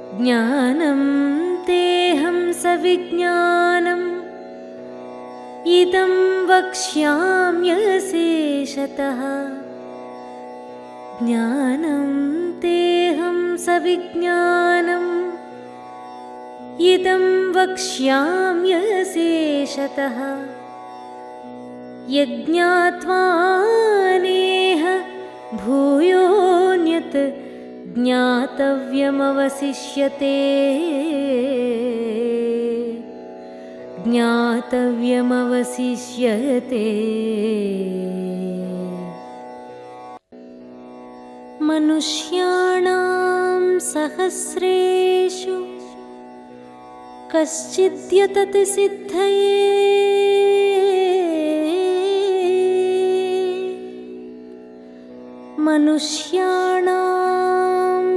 ज्ञानं तेहं सविज्ञानम् इदं वक्ष्याम्यशेषतः। ज्ञानं तेहं सविज्ञानम् इदं वक्ष्याम्यशेषतः। यज्ञात्वा नेह भूयोऽन्यत् ज्ञातव्यमवशिष्यते। ज्ञातव्यमवशिष्यते। मनुष्याणां सहस्रेषु कश्चिद्यतति सिद्धये। मनुष्याणां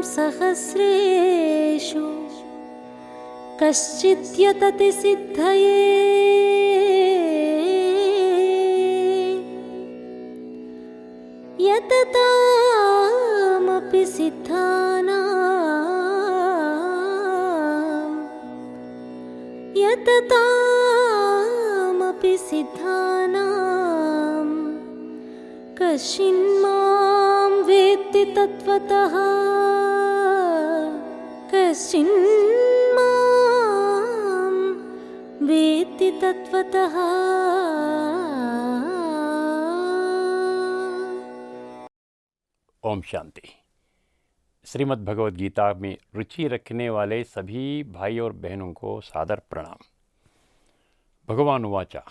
सहस्रेषु कश्चिद्यतति सिद्धये। यततामपि सिद्धानां यततामपि सिद्धानां कश्चिन्मां वेत्ति तत्त्वतः। कश्चिन्मां वेत्ति तत्त्वतः। ओम शांति। श्रीमद् भगवद गीता में रुचि रखने वाले सभी भाई और बहनों को सादर प्रणाम। भगवान उवाचा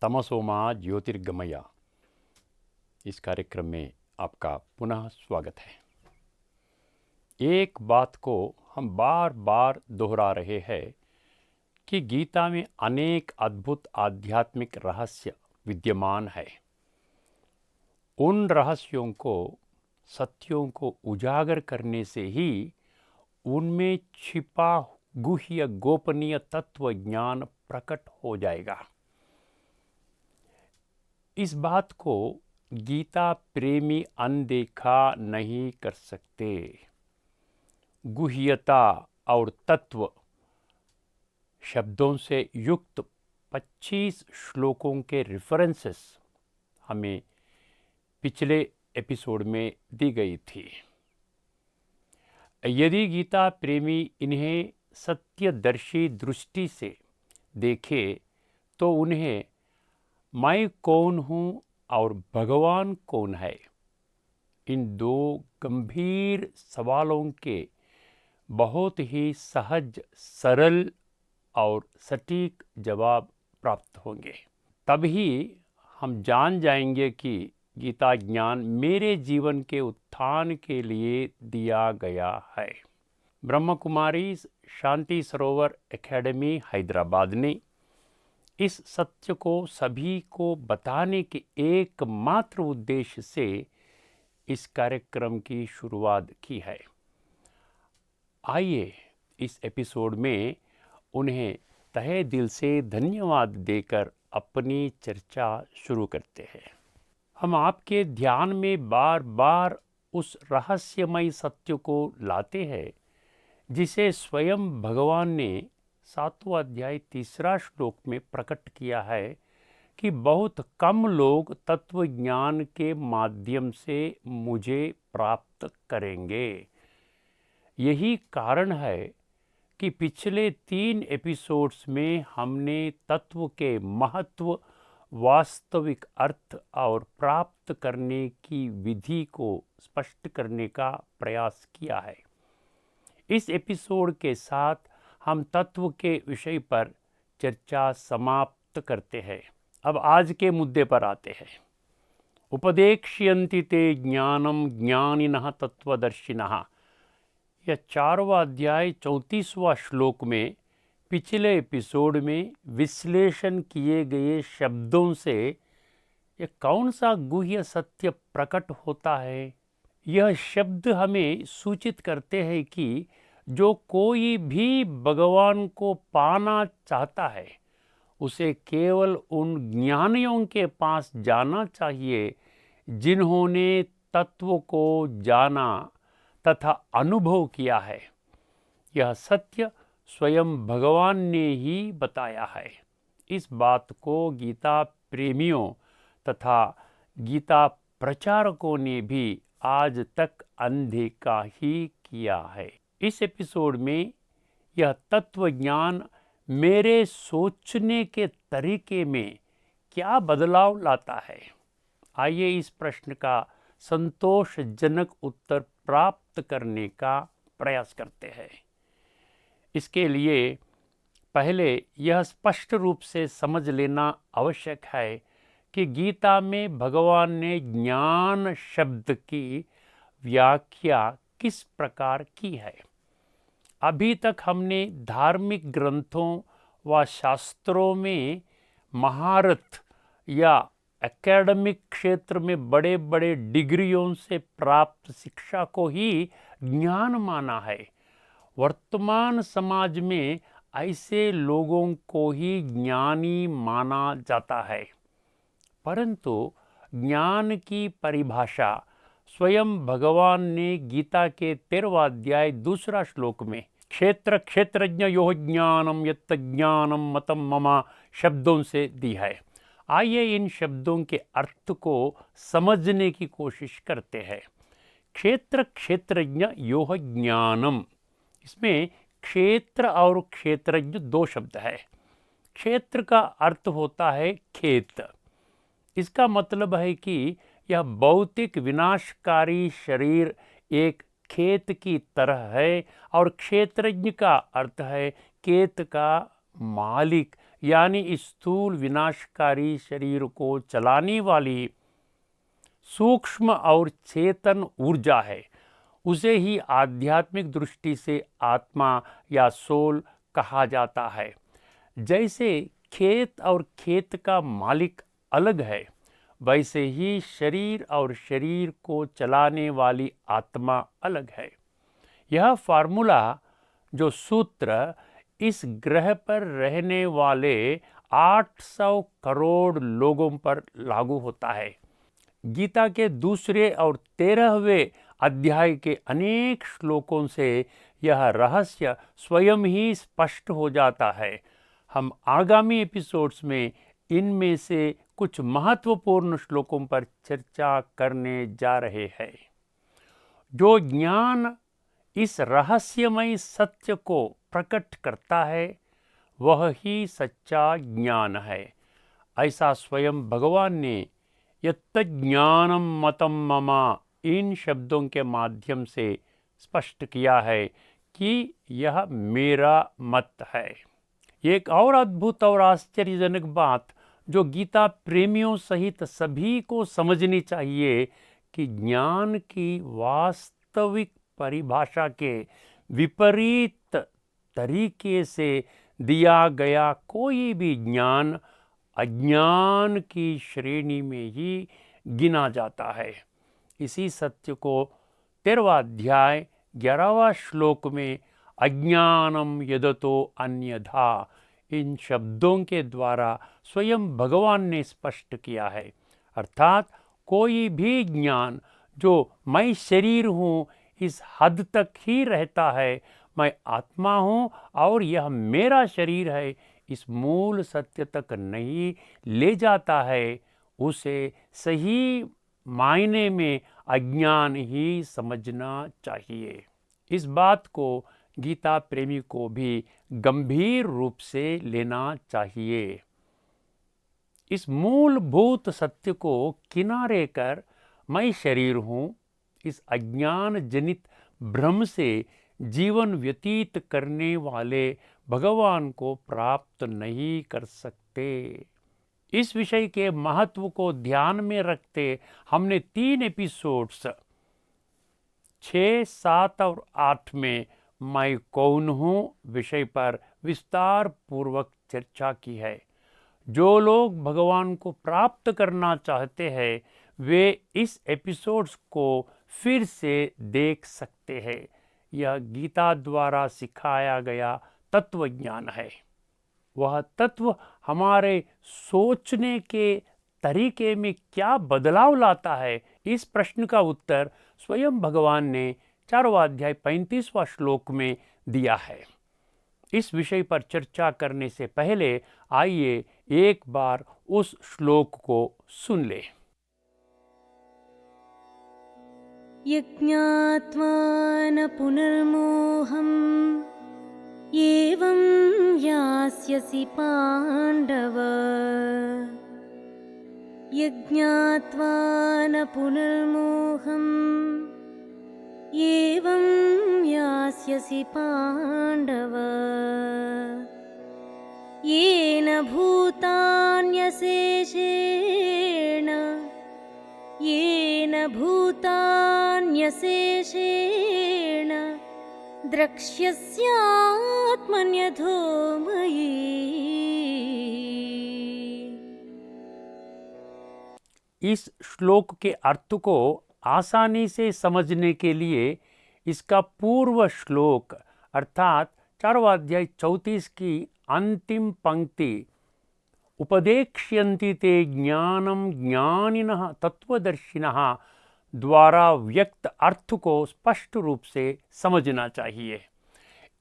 तमसोमा ज्योतिर्गमया। इस कार्यक्रम में आपका पुनः स्वागत है। एक बात को हम बार बार दोहरा रहे हैं कि गीता में अनेक अद्भुत आध्यात्मिक रहस्य विद्यमान है। उन रहस्यों को, सत्यों को उजागर करने से ही उनमें छिपा गुह्य गोपनीय तत्व ज्ञान प्रकट हो जाएगा। इस बात को गीता प्रेमी अनदेखा नहीं कर सकते। गुह्यता और तत्व शब्दों से युक्त 25 श्लोकों के रेफरेंसेस हमें पिछले एपिसोड में दी गई थी। यदि गीता प्रेमी इन्हें सत्यदर्शी दृष्टि से देखे तो उन्हें मैं कौन हूँ और भगवान कौन है, इन दो गंभीर सवालों के बहुत ही सहज, सरल और सटीक जवाब प्राप्त होंगे। तभी हम जान जाएंगे कि गीता ज्ञान मेरे जीवन के उत्थान के लिए दिया गया है। ब्रह्म कुमारी शांति सरोवर एकेडमी हैदराबाद ने इस सत्य को सभी को बताने के एकमात्र उद्देश्य से इस कार्यक्रम की शुरुआत की है। आइए इस एपिसोड में उन्हें तहे दिल से धन्यवाद देकर अपनी चर्चा शुरू करते हैं। हम आपके ध्यान में बार बार उस रहस्यमय सत्य को लाते हैं जिसे स्वयं भगवान ने 7वां अध्याय 3 श्लोक में प्रकट किया है कि बहुत कम लोग तत्व ज्ञान के माध्यम से मुझे प्राप्त करेंगे। यही कारण है कि पिछले 3 एपिसोड्स में हमने तत्व के महत्व, वास्तविक अर्थ और प्राप्त करने की विधि को स्पष्ट करने का प्रयास किया है। इस एपिसोड के साथ हम तत्व के विषय पर चर्चा समाप्त करते हैं। अब आज के मुद्दे पर आते हैं। उपदेक्ष्यन्ति ते ज्ञानम ज्ञानिनः तत्वदर्शिनः। यह 4वां अध्याय 34वां श्लोक में पिछले एपिसोड में विश्लेषण किए गए शब्दों से यह कौन सा गुह्य सत्य प्रकट होता है। यह शब्द हमें सूचित करते हैं कि जो कोई भी भगवान को पाना चाहता है उसे केवल उन ज्ञानियों के पास जाना चाहिए जिन्होंने तत्व को जाना तथा अनुभव किया है। यह सत्य स्वयं भगवान ने ही बताया है। इस बात को गीता प्रेमियों तथा गीता प्रचारकों ने भी आज तक अनदेखा ही किया है। इस एपिसोड में यह तत्व ज्ञान मेरे सोचने के तरीके में क्या बदलाव लाता है? आइए इस प्रश्न का संतोषजनक उत्तर प्राप्त करने का प्रयास करते हैं। इसके लिए पहले यह स्पष्ट रूप से समझ लेना आवश्यक है कि गीता में भगवान ने ज्ञान शब्द की व्याख्या किस प्रकार की है। अभी तक हमने धार्मिक ग्रंथों व शास्त्रों में महारथ या एकेडमिक क्षेत्र में बड़े बड़े डिग्रियों से प्राप्त शिक्षा को ही ज्ञान माना है। वर्तमान समाज में ऐसे लोगों को ही ज्ञानी माना जाता है, परंतु ज्ञान की परिभाषा स्वयं भगवान ने गीता के 13वां अध्याय 2 श्लोक में क्षेत्र क्षेत्रज्ञ यो ज्ञानम यत्त ज्ञानम मतम मम शब्दों से दी है। आइए इन शब्दों के अर्थ को समझने की कोशिश करते हैं। क्षेत्र क्षेत्रज्ञ यो ज्ञानम, इसमें क्षेत्र और क्षेत्रज्ञ 2 शब्द है। क्षेत्र का अर्थ होता है खेत। इसका मतलब है कि यह भौतिक विनाशकारी शरीर एक खेत की तरह है, और क्षेत्रज्ञ का अर्थ है खेत का मालिक, यानी स्थूल विनाशकारी शरीर को चलाने वाली सूक्ष्म और चेतन ऊर्जा है। उसे ही आध्यात्मिक दृष्टि से आत्मा या सोल कहा जाता है। जैसे खेत और खेत का मालिक अलग है, वैसे ही शरीर और शरीर को चलाने वाली आत्मा अलग है। यह फार्मूला, जो सूत्र इस ग्रह पर रहने वाले 800 करोड़ लोगों पर लागू होता है। गीता के 2 और 13वें अध्याय के अनेक श्लोकों से यह रहस्य स्वयं ही स्पष्ट हो जाता है। हम आगामी एपिसोड्स में इनमें से कुछ महत्वपूर्ण श्लोकों पर चर्चा करने जा रहे हैं। जो ज्ञान इस रहस्यमय सत्य को प्रकट करता है, वह ही सच्चा ज्ञान है। ऐसा स्वयं भगवान ने यत्त ज्ञानम मतम मम इन शब्दों के माध्यम से स्पष्ट किया है कि यह मेरा मत है। एक और अद्भुत और आश्चर्यजनक बात जो गीता प्रेमियों सहित सभी को समझनी चाहिए कि ज्ञान की वास्तविक परिभाषा के विपरीत तरीके से दिया गया कोई भी ज्ञान अज्ञान की श्रेणी में ही गिना जाता है। इसी सत्य को 13वां अध्याय 11वां श्लोक में अज्ञानम यदतो अन्यथा इन शब्दों के द्वारा स्वयं भगवान ने स्पष्ट किया है। अर्थात कोई भी ज्ञान जो मैं शरीर हूँ इस हद तक ही रहता है, मैं आत्मा हूँ और यह मेरा शरीर है, इस मूल सत्य तक नहीं ले जाता है, उसे सही मायने में अज्ञान ही समझना चाहिए। इस बात को गीता प्रेमी को भी गंभीर रूप से लेना चाहिए। इस मूलभूत सत्य को किनारे कर मैं शरीर हूँ, इस अज्ञान जनित भ्रम से जीवन व्यतीत करने वाले भगवान को प्राप्त नहीं कर सकते। इस विषय के महत्व को ध्यान में रखते हमने 3 एपिसोड्स 6, 7 और 8 में मैं कौन हूँ विषय पर विस्तार पूर्वक चर्चा की है। जो लोग भगवान को प्राप्त करना चाहते हैं वे इस एपिसोड्स को फिर से देख सकते हैं। यह गीता द्वारा सिखाया गया तत्व ज्ञान है। वह तत्व हमारे सोचने के तरीके में क्या बदलाव लाता है, इस प्रश्न का उत्तर स्वयं भगवान ने 4वां अध्याय 35वां श्लोक में दिया है। इस विषय पर चर्चा करने से पहले आइए एक बार उस श्लोक को सुन ले। यज्ञात्वा न पुनर्मोहम् एवं यास्यसि पाण्डव। यज्ञात्वा न पुनर्मोहम् एवं यास्यसि पाण्डव। येन भूतान्यशेषेण द्रक्ष्यस्यात्मन्यथो मयि। इस श्लोक के अर्थ को आसानी से समझने के लिए इसका पूर्व श्लोक अर्थात 4वां अध्याय 34 की अंतिम पंक्ति उपदेक्ष्यन्ति ते ज्ञानम ज्ञानिनः तत्वदर्शिनः द्वारा व्यक्त अर्थ को स्पष्ट रूप से समझना चाहिए।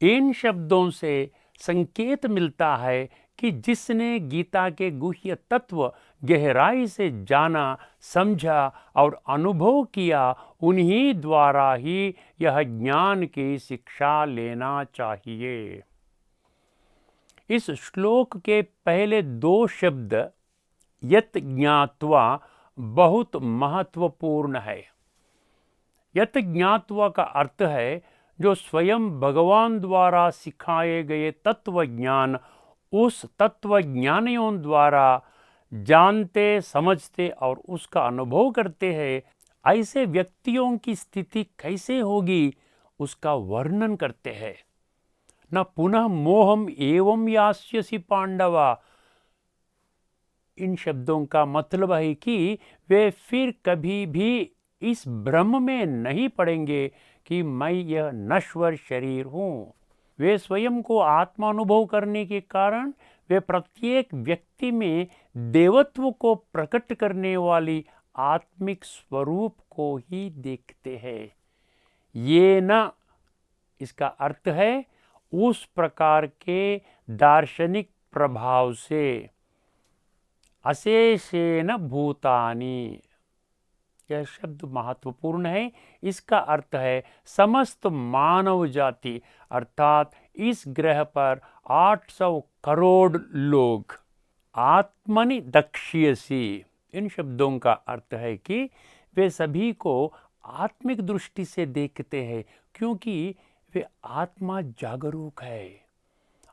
इन शब्दों से संकेत मिलता है कि जिसने गीता के गुह्य तत्व गहराई से जाना, समझा और अनुभव किया, उन्हीं द्वारा ही यह ज्ञान की शिक्षा लेना चाहिए। इस श्लोक के पहले 2 शब्द यत् ज्ञात्वा बहुत महत्वपूर्ण है। यत् ज्ञात्वा का अर्थ है जो स्वयं भगवान द्वारा सिखाए गए तत्व ज्ञान उस तत्व ज्ञानियों द्वारा जानते, समझते और उसका अनुभव करते हैं। ऐसे व्यक्तियों की स्थिति कैसे होगी उसका वर्णन करते हैं। न पुनः मोहम एवं यास्यसि पांडवा, इन शब्दों का मतलब है कि वे फिर कभी भी इस भ्रम में नहीं पड़ेंगे कि मैं यह नश्वर शरीर हूँ। वे स्वयं को आत्मानुभव करने के कारण वे प्रत्येक व्यक्ति में देवत्व को प्रकट करने वाली आत्मिक स्वरूप को ही देखते हैं। ये न, इसका अर्थ है उस प्रकार के दार्शनिक प्रभाव से। अशेषेण भूतानि, यह शब्द महत्वपूर्ण है। इसका अर्थ है समस्त मानव जाति अर्थात इस ग्रह पर 800 करोड़ लोग। आत्मनि दक्ष्यसि, इन शब्दों का अर्थ है कि वे सभी को आत्मिक दृष्टि से देखते हैं क्योंकि वे आत्मा जागरूक है।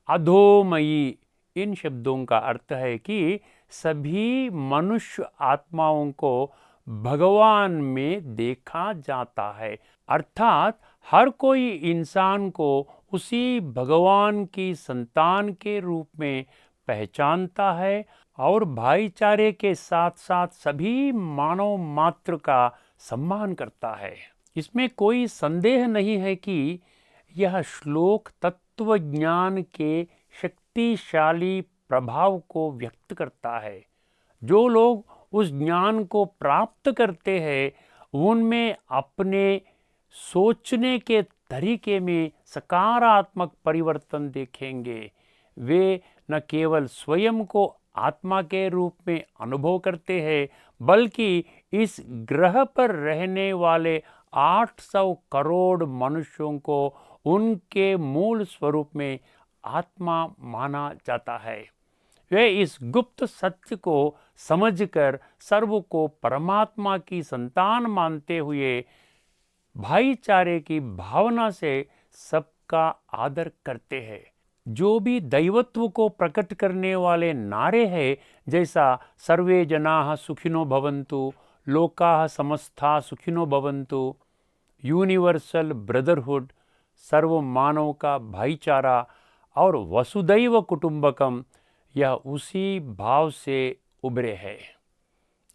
अधोमयी, इन शब्दों का अर्थ है कि सभी मनुष्य आत्माओं को भगवान में देखा जाता है अर्थात हर कोई इंसान को उसी भगवान की संतान के रूप में पहचानता है और भाईचारे के साथ साथ सभी मानव मात्र का सम्मान करता है। इसमें कोई संदेह नहीं है कि यह श्लोक तत्व ज्ञान के शक्तिशाली प्रभाव को व्यक्त करता है। जो लोग उस ज्ञान को प्राप्त करते हैं उनमें अपने सोचने के तरीके में सकारात्मक परिवर्तन देखेंगे। वे न केवल स्वयं को आत्मा के रूप में अनुभव करते हैं बल्कि इस ग्रह पर रहने वाले 800 करोड़ मनुष्यों को उनके मूल स्वरूप में आत्मा माना जाता है। वे इस गुप्त सत्य को समझकर सर्व को परमात्मा की संतान मानते हुए भाईचारे की भावना से सबका आदर करते हैं। जो भी दैवत्व को प्रकट करने वाले नारे हैं जैसा सर्वे जनाः सुखिनो भवन्तु, लोकाः समस्ता सुखिनो भवन्तु, यूनिवर्सल ब्रदरहुड, सर्व मानव का भाईचारा और वसुदैव कुटुंबकम, यह उसी भाव से उभरे है।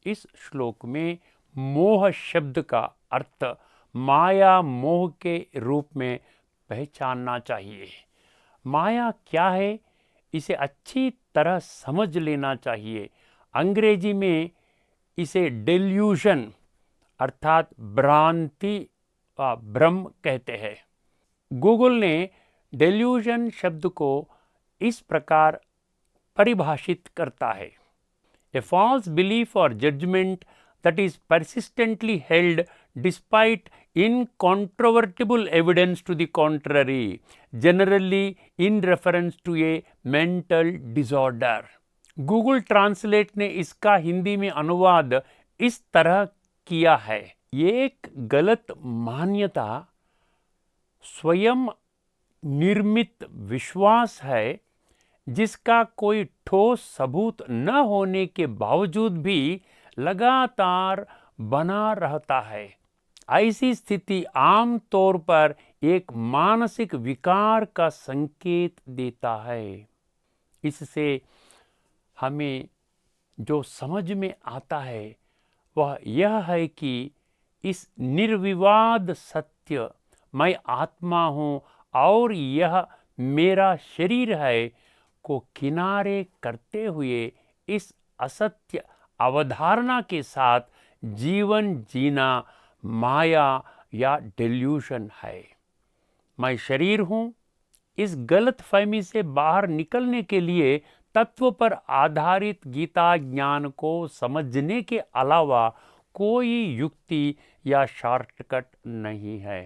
इस श्लोक में मोह शब्द का अर्थ माया मोह के रूप में पहचानना चाहिए। माया क्या है इसे अच्छी तरह समझ लेना चाहिए। अंग्रेजी में इसे डेल्यूजन अर्थात भ्रांति भ्रम कहते हैं। गूगल ने डेल्यूजन शब्द को इस प्रकार परिभाषित करता है: ए फॉल्स बिलीफ और judgement that is persistently held despite incontrovertible evidence to the contrary, generally in reference to a mental disorder. Google translate ने इसका हिंदी में अनुवाद इस तरह किया है: एक गलत मान्यता स्वयं निर्मित विश्वास है जिसका कोई ठोस सबूत न होने के बावजूद भी लगातार बना रहता है। ऐसी स्थिति आम तौर पर एक मानसिक विकार का संकेत देता है। इससे हमें जो समझ में आता है वह यह है कि इस निर्विवाद सत्य मैं आत्मा हूँ और यह मेरा शरीर है को किनारे करते हुए इस असत्य अवधारणा के साथ जीवन जीना माया या डेल्यूशन है। मैं शरीर हूँ। इस गलत फहमी से बाहर निकलने के लिए तत्व पर आधारित गीता ज्ञान को समझने के अलावा कोई युक्ति या शॉर्टकट नहीं है।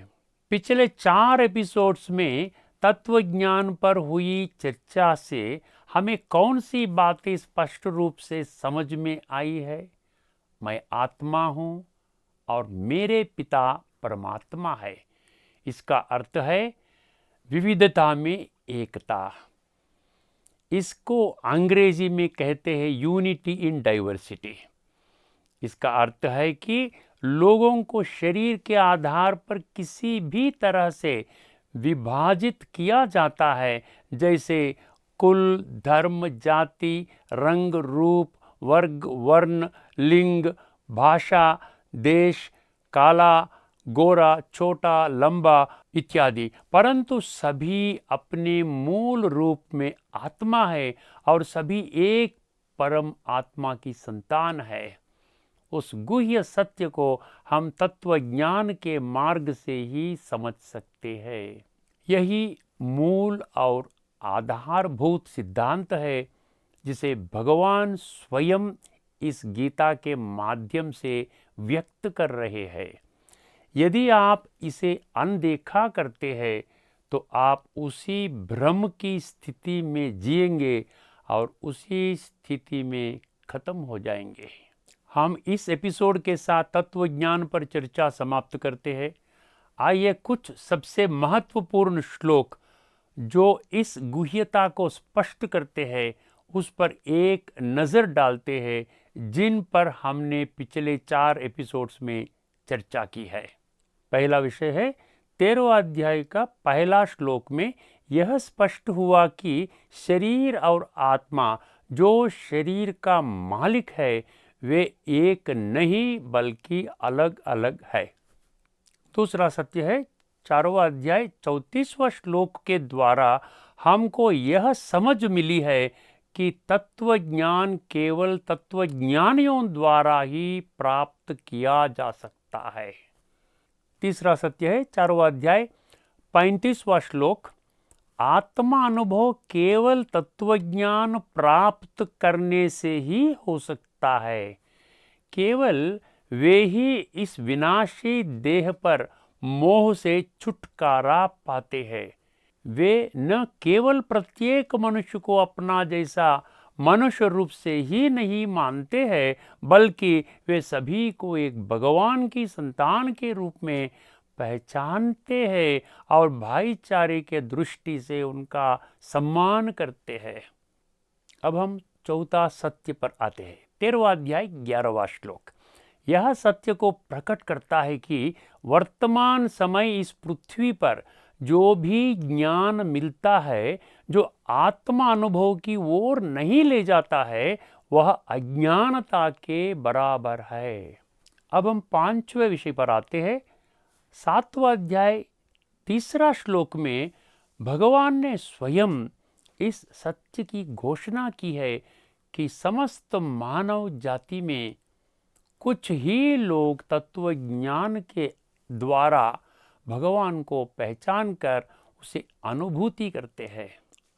पिछले 4 एपिसोड्स में तत्व ज्ञान पर हुई चर्चा से हमें कौन सी बातें स्पष्ट रूप से समझ में आई है? मैं आत्मा हूँ और मेरे पिता परमात्मा है। इसका अर्थ है विविधता में एकता। इसको अंग्रेजी में कहते हैं यूनिटी इन डाइवर्सिटी। इसका अर्थ है कि लोगों को शरीर के आधार पर किसी भी तरह से विभाजित किया जाता है, जैसे कुल, धर्म, जाति, रंग, रूप, वर्ग, वर्ण, लिंग, भाषा, देश, काला, गोरा, छोटा, लंबा इत्यादि। परंतु सभी अपने मूल रूप में आत्मा है और सभी एक परम आत्मा की संतान है। उस गुह्य सत्य को हम तत्व ज्ञान के मार्ग से ही समझ सकते हैं। यही मूल और आधारभूत सिद्धांत है जिसे भगवान स्वयं इस गीता के माध्यम से व्यक्त कर रहे हैं। यदि आप इसे अनदेखा करते हैं तो आप उसी भ्रम की स्थिति में जिएंगे और उसी स्थिति में खत्म हो जाएंगे। हम इस एपिसोड के साथ तत्व ज्ञान पर चर्चा समाप्त करते हैं। आइए कुछ सबसे महत्वपूर्ण श्लोक जो इस गुह्यता को स्पष्ट करते हैं उस पर एक नज़र डालते हैं, जिन पर हमने पिछले 4 एपिसोड्स में चर्चा की है। पहला विषय है 13वां अध्याय का पहला श्लोक में यह स्पष्ट हुआ कि शरीर और आत्मा जो शरीर का मालिक है वे एक नहीं बल्कि अलग अलग है। दूसरा सत्य है 4वां अध्याय 34वां श्लोक के द्वारा हमको यह समझ मिली है कि तत्व ज्ञान केवल तत्वज्ञानियों द्वारा ही प्राप्त किया जा सकता है। तीसरा सत्य है 4वां अध्याय 35वां श्लोक, आत्मा अनुभव केवल तत्वज्ञान प्राप्त करने से ही हो सकता है। केवल वे ही इस विनाशी देह पर मोह से छुटकारा पाते हैं। वे न केवल प्रत्येक मनुष्य को अपना जैसा मनुष्य रूप से ही नहीं मानते हैं, बल्कि वे सभी को एक भगवान की संतान के रूप में पहचानते हैं और भाईचारे के दृष्टि से उनका सम्मान करते हैं। अब हम चौथा सत्य पर आते हैं। 13वां अध्याय 11वां श्लोक यह सत्य को प्रकट करता है कि वर्तमान समय इस पृथ्वी पर जो भी ज्ञान मिलता है जो आत्मा अनुभव की ओर नहीं ले जाता है वह अज्ञानता के बराबर है। अब हम 5वें विषय पर आते हैं। 7वां अध्याय 3 श्लोक में भगवान ने स्वयं इस सत्य की घोषणा की है कि समस्त मानव जाति में कुछ ही लोग तत्व ज्ञान के द्वारा भगवान को पहचान कर उसे अनुभूति करते हैं।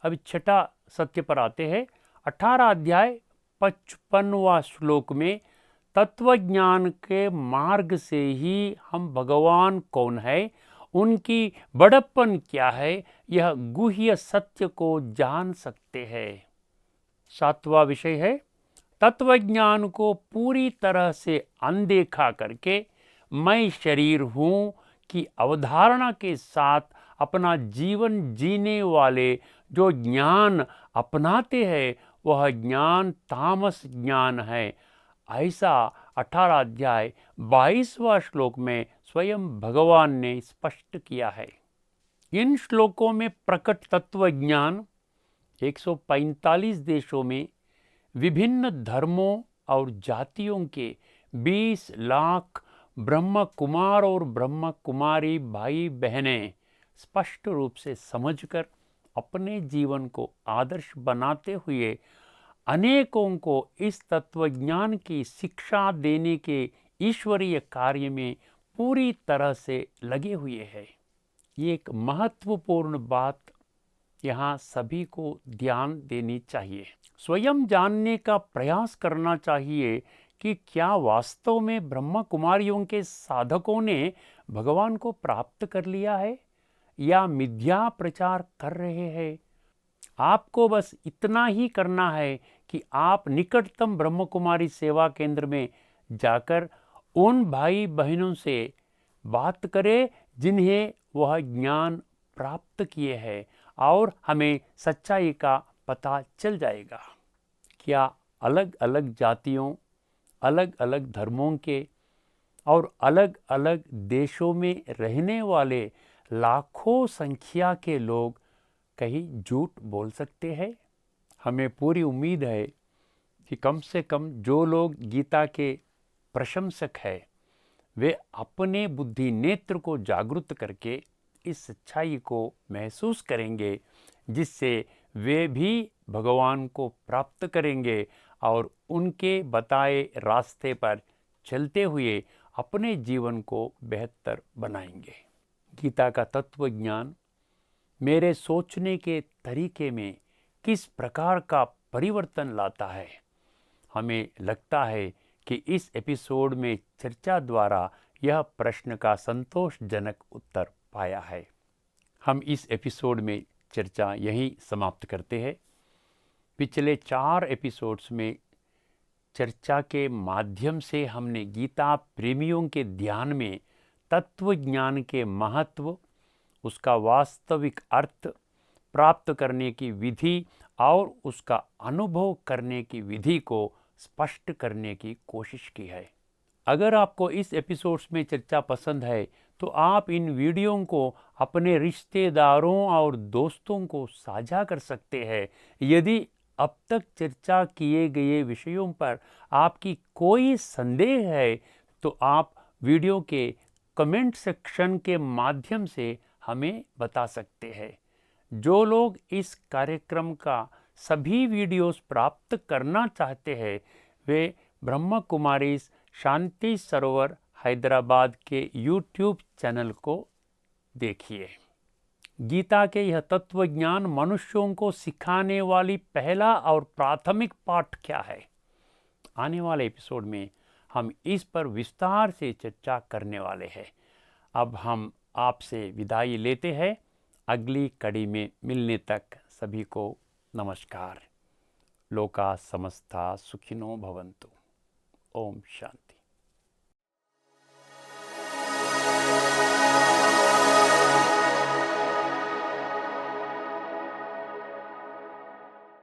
अब छठा सत्य पर आते हैं। 18 अध्याय 55वां श्लोक में तत्वज्ञान के मार्ग से ही हम भगवान कौन है, उनकी बड़प्पन क्या है, यह गुह्य सत्य को जान सकते हैं। 7वां विषय है तत्वज्ञान को पूरी तरह से अनदेखा करके मैं शरीर हूं की अवधारणा के साथ अपना जीवन जीने वाले जो ज्ञान अपनाते हैं वह ज्ञान तामस ज्ञान है। ऐसा 18 अध्याय 22वां श्लोक में स्वयं भगवान ने स्पष्ट किया है। इन श्लोकों में प्रकट तत्व ज्ञान 145 देशों में विभिन्न धर्मों और जातियों के 20 लाख ब्रह्म कुमार और ब्रह्म कुमारी भाई बहनें स्पष्ट रूप से समझकर अपने जीवन को आदर्श बनाते हुए अनेकों को इस तत्वज्ञान की शिक्षा देने के ईश्वरीय कार्य में पूरी तरह से लगे हुए हैं। ये एक महत्वपूर्ण बात यहाँ सभी को ध्यान देनी चाहिए। स्वयं जानने का प्रयास करना चाहिए कि क्या वास्तव में ब्रह्म कुमारियों के साधकों ने भगवान को प्राप्त कर लिया है या मिथ्या प्रचार कर रहे हैं। आपको बस इतना ही करना है कि आप निकटतम ब्रह्म कुमारी सेवा केंद्र में जाकर उन भाई बहनों से बात करें जिन्हें वह ज्ञान प्राप्त किए हैं और हमें सच्चाई का पता चल जाएगा। क्या अलग अलग जातियों, अलग अलग धर्मों के और अलग अलग देशों में रहने वाले लाखों संख्या के लोग कहीं झूठ बोल सकते हैं? हमें पूरी उम्मीद है कि कम से कम जो लोग गीता के प्रशंसक हैं वे अपने बुद्धि नेत्र को जागृत करके इस सच्चाई को महसूस करेंगे, जिससे वे भी भगवान को प्राप्त करेंगे और उनके बताए रास्ते पर चलते हुए अपने जीवन को बेहतर बनाएंगे। गीता का तत्व ज्ञान मेरे सोचने के तरीके में किस प्रकार का परिवर्तन लाता है। हमें लगता है कि इस एपिसोड में चर्चा द्वारा यह प्रश्न का संतोषजनक उत्तर पाया है। हम इस एपिसोड में चर्चा यहीं समाप्त करते हैं। पिछले 4 एपिसोड्स में चर्चा के माध्यम से हमने गीता प्रेमियों के ध्यान में तत्व ज्ञान के महत्व, उसका वास्तविक अर्थ, प्राप्त करने की विधि और उसका अनुभव करने की विधि को स्पष्ट करने की कोशिश की है। अगर आपको इस एपिसोड्स में चर्चा पसंद है तो आप इन वीडियो को अपने रिश्तेदारों और दोस्तों को साझा कर सकते हैं। यदि अब तक चर्चा किए गए विषयों पर आपकी कोई संदेह है तो आप वीडियो के कमेंट सेक्शन के माध्यम से हमें बता सकते हैं। जो लोग इस कार्यक्रम का सभी वीडियोस प्राप्त करना चाहते हैं वे ब्रह्म कुमारी शांति सरोवर हैदराबाद के YouTube चैनल को देखिए। गीता के यह तत्व ज्ञान मनुष्यों को सिखाने वाली पहला और प्राथमिक पाठ क्या है? आने वाले एपिसोड में हम इस पर विस्तार से चर्चा करने वाले हैं। अब हम आपसे विदाई लेते हैं। अगली कड़ी में मिलने तक सभी को नमस्कार। लोका समस्ता सुखिनो भवन्तु। ओम शांति।